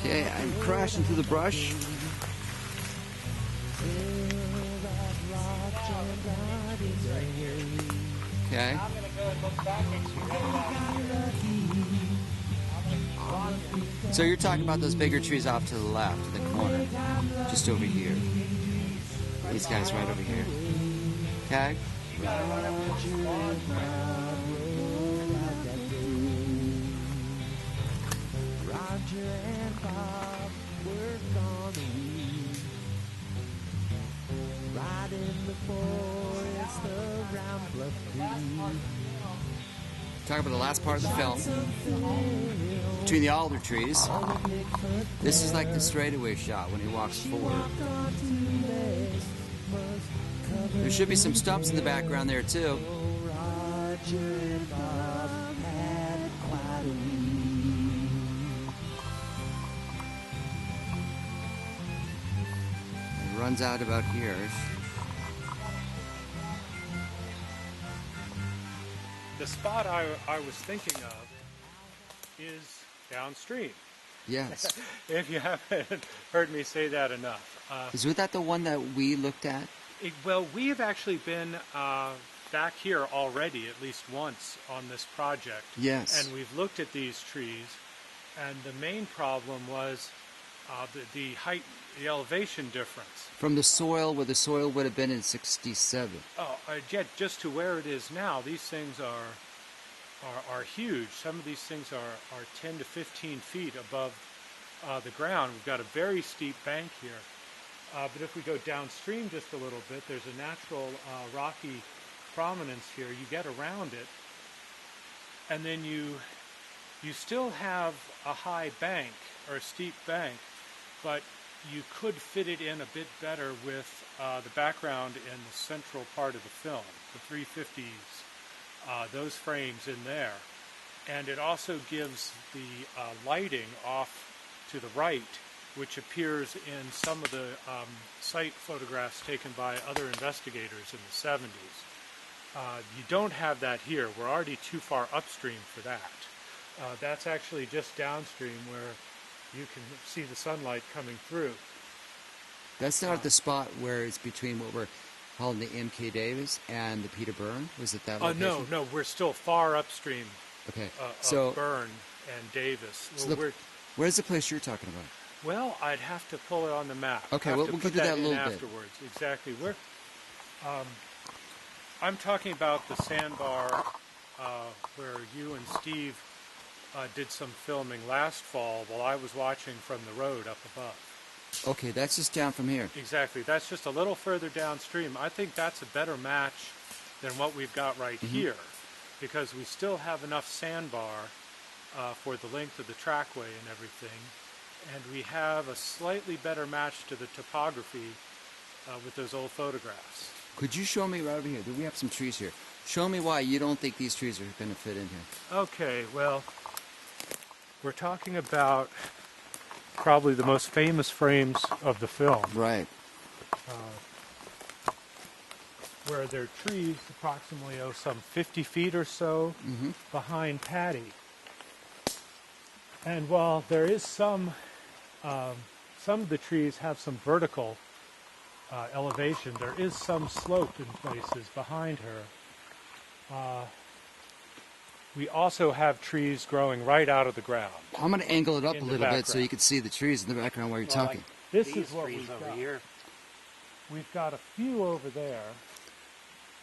Okay, I'm crashing through the brush. Okay. So you're talking about those bigger trees off to the left, in the corner, just over here. These guys right over here. Okay. Talk about the last part of the film. Between the alder trees. This is like the straightaway shot when he walks forward. There should be some stumps in the background there too. It runs out about here. The spot I was thinking of is downstream. Yes. If you haven't heard me say that enough. Is that the one that we looked at? Well, we have actually been back here already at least once on this project. Yes. And we've looked at these trees, and the main problem was the height, the elevation difference. From the soil, where the soil would have been in 67. Oh, yeah, just to where it is now, these things are huge. Some of these things are 10 to 15 feet above the ground. We've got a very steep bank here. But if we go downstream just a little bit, there's a natural rocky prominence here. You get around it, and then you still have a high bank, or a steep bank, but you could fit it in a bit better with the background in the central part of the film, the 350s, those frames in there. And it also gives the lighting off to the right, which appears in some of the site photographs taken by other investigators in the 70s. You don't have that here. We're already too far upstream for that. That's actually just downstream where you can see the sunlight coming through. That's not the spot where it's between what we're calling the M.K. Davis and the Peter Byrne? Was it that location? No, we're still far upstream okay. of Byrne and Davis. So where's the place you're talking about? Well, I'd have to pull it on the map. Okay, we'll do that a little bit. Afterwards. Exactly. I'm talking about the sandbar where you and Steve did some filming last fall while I was watching from the road up above. Okay, that's just down from here. Exactly. That's just a little further downstream. I think that's a better match than what we've got right here, because we still have enough sandbar for the length of the trackway and everything, and we have a slightly better match to the topography with those old photographs. Could you show me right over here? We have some trees here. Show me why you don't think these trees are going to fit in here. Okay, well, we're talking about probably the most famous frames of the film. Right. Where there are trees approximately some 50 feet or so behind Patty. And while there is some of the trees have some vertical elevation, there is some slope in places behind her. We also have trees growing right out of the ground. I'm going to angle it up a little bit so you can see the trees in the background while you're talking. Like this is what we've got. Here. We've got a few over there.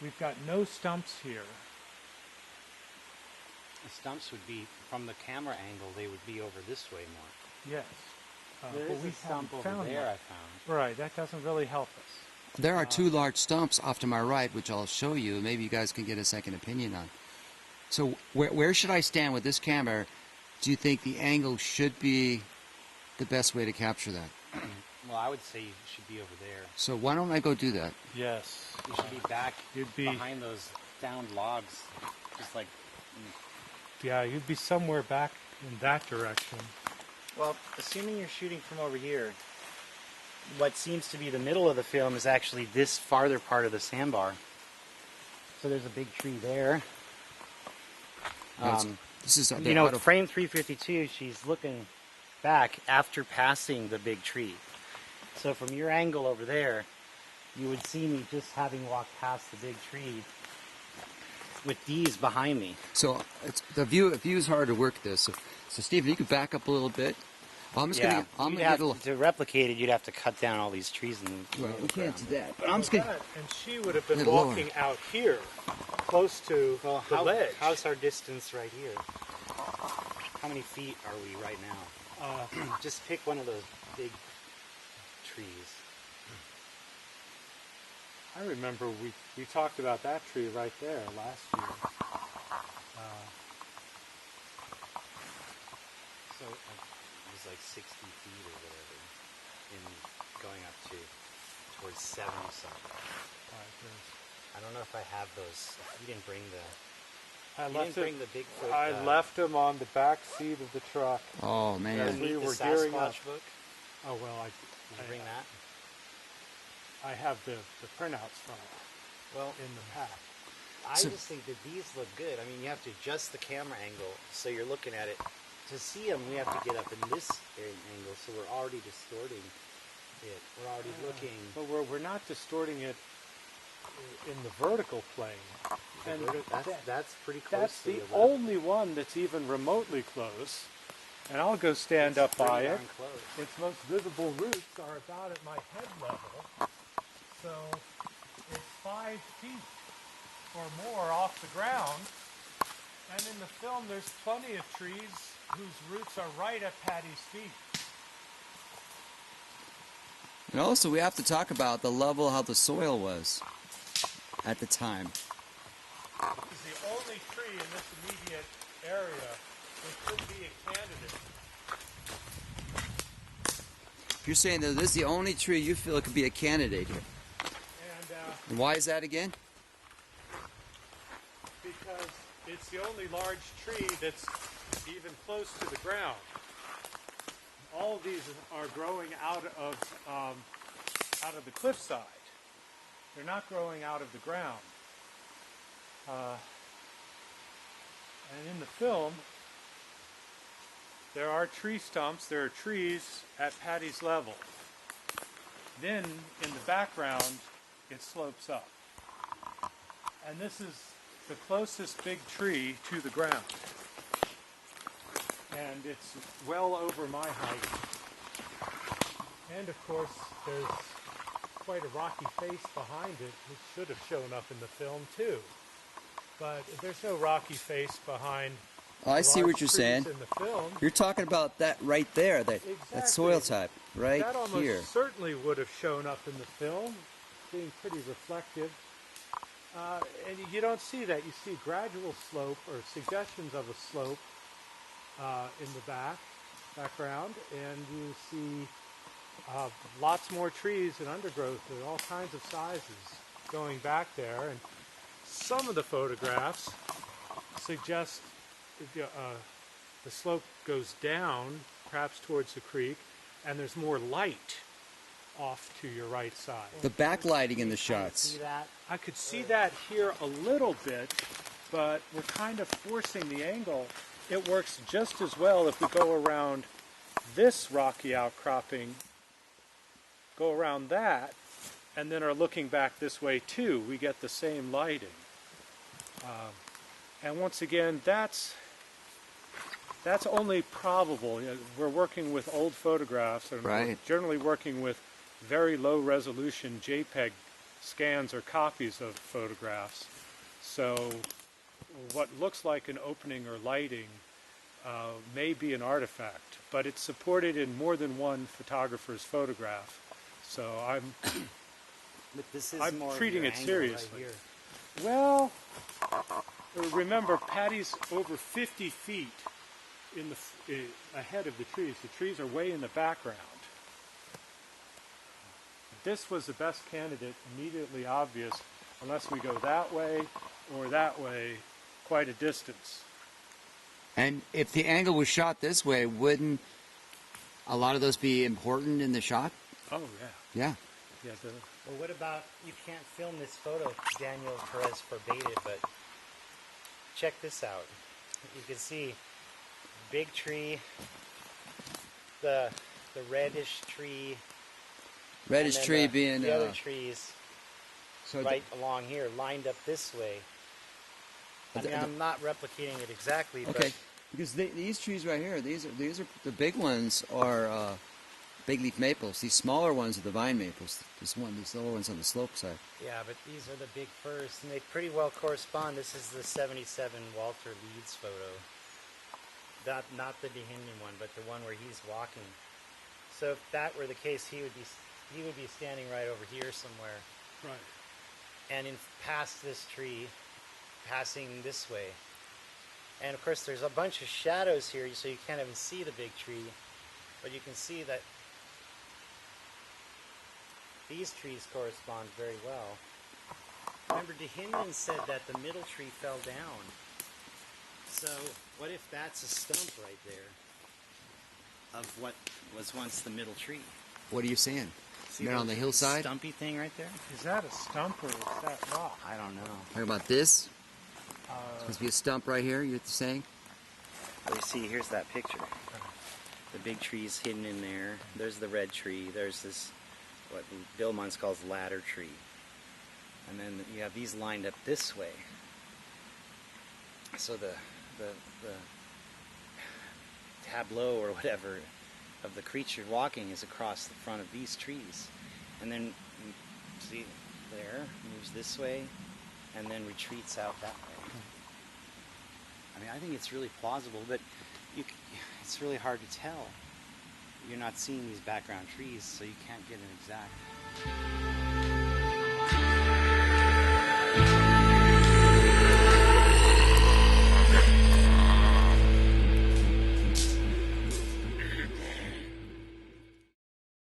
We've got no stumps here. The stumps would be, from the camera angle, they would be over this way more. Yes. There is a stump over there, I found. Right, that doesn't really help us. There are two large stumps off to my right, which I'll show you. Maybe you guys can get a second opinion on. So where should I stand with this camera? Do you think the angle should be the best way to capture that? Well, I would say you should be over there. So why don't I go do that? Yes. You should be back behind those downed logs, just like... Yeah, you'd be somewhere back in that direction. Well, assuming you're shooting from over here, what seems to be the middle of the film is actually this farther part of the sandbar. So there's a big tree there. This is you know, frame 352, she's looking back after passing the big tree. So from your angle over there, you would see me just having walked past the big tree with these behind me. So the view is hard to work this. So Steven, you could back up a little bit. I'm just Yeah, gonna get a little. to replicate it, you'd have to cut down all these trees Well, we can't do that. But Well, I'm just gonna. that, and she would have been Good Lord. walking out here, close to the ledge. How's our distance right here? How many feet are we right now? Just pick one of those big trees. I remember we talked about that tree right there last year. So it was like 60 feet or whatever, in going up to towards 70 something. I don't know if I have those. You didn't bring the. I You left didn't bring the Bigfoot. I left them on the back seat of the truck. Oh man. Yes. we the were gearing up. Sasquatch book. Oh well, Did you bring that? I have the printouts from it Well, in the pack. I So- just think that these look good. I mean, you have to adjust the camera angle so you're looking at it. To see them, we have to get up in this angle, so we're already distorting it. We're already looking. But we're not distorting it in the vertical plane. And That's pretty close. that's to the left. only one that's even remotely close. And I'll go stand up by Pretty it. darn close. Its most visible roots are about at my head level. So it's 5 feet or more off the ground. And in the film, there's plenty of trees whose roots are right at Patty's feet. And also, we have to talk about the level, how the soil was at the time. This is the only tree in this immediate area that could be a candidate. You're saying that this is the only tree you feel could be a candidate here. And why is that again? Because it's the only large tree that's even close to the ground. All of these are growing out of the cliffside. They're not growing out of the ground. And in the film, there are tree stumps, there are trees at Patty's level. Then, in the background, it slopes up. And this is the closest big tree to the ground. And it's well over my height. And of course, there's quite a rocky face behind it, which should have shown up in the film too. But there's no rocky face behind. Oh, I see large what you're trees saying. in the film. You're talking about that right there, that soil Exactly. type, right That almost here. certainly would have shown up in the film, being pretty reflective. And you don't see that. You see gradual slope or suggestions of a slope in the background, and you see lots more trees and undergrowth of all kinds of sizes going back there. And some of the photographs suggest the slope goes down, perhaps towards the creek, and there's more light off to your right side. The backlighting in the See shots. that? I could see that here a little bit, but we're kind of forcing the angle. It works just as well if we go around this rocky outcropping, go around that, and then are looking back this way too. We get the same lighting. And once again, that's only probable. You know, we're working with old photographs, and Right. we're generally working with very low resolution JPEG scans or copies of photographs. So what looks like an opening or lighting may be an artifact, but it's supported in more than one photographer's photograph. So But this is I'm more of treating your it angle seriously. Right here. well, remember, Patty's over 50 feet in ahead of the trees. The trees are way in the background. This was the best candidate, immediately obvious, unless we go that way or that way, quite a distance. And if the angle was shot this way, wouldn't a lot of those be important in the shot? Oh, yeah. Yeah. Yeah, Well, what about, you can't film this photo, Daniel Perez forbade it, but check this out. You can see big tree, the reddish tree. Reddish and then tree the, being the other trees so right along here, lined up this way. I mean, I'm not replicating it exactly, okay, because these trees right here, these are the big ones are big leaf maples. These smaller ones are the vine maples. These little ones on the slope side. yeah, but these are the big firs, and they pretty well correspond. This is the '77 Walter Leeds photo. Not the Gimlin one, but the one where he's walking. So if that were the case, he would be standing right over here somewhere, Right. and past this tree, passing this way. And of course, there's a bunch of shadows here, so you can't even see the big tree, but you can see that these trees correspond very well. Remember, Gimlin said that the middle tree fell down. So what if that's a stump right there of what was once the middle tree? What are you seeing? See They're on the that hillside? stumpy thing right there? Is that a stump or is that rock? I don't know. Talking about this? Supposed to be a stump right here, you're saying? Well, you see, here's that picture. The big tree's hidden in there. There's the red tree. There's this, what Bill Munns calls ladder tree. And then you have these lined up this way. So the tableau or whatever of the creature walking is across the front of these trees. And then, you see, there, moves this way, and then retreats out that way. I mean, I think it's really plausible, but it's really hard to tell. You're not seeing these background trees, so you can't get an exact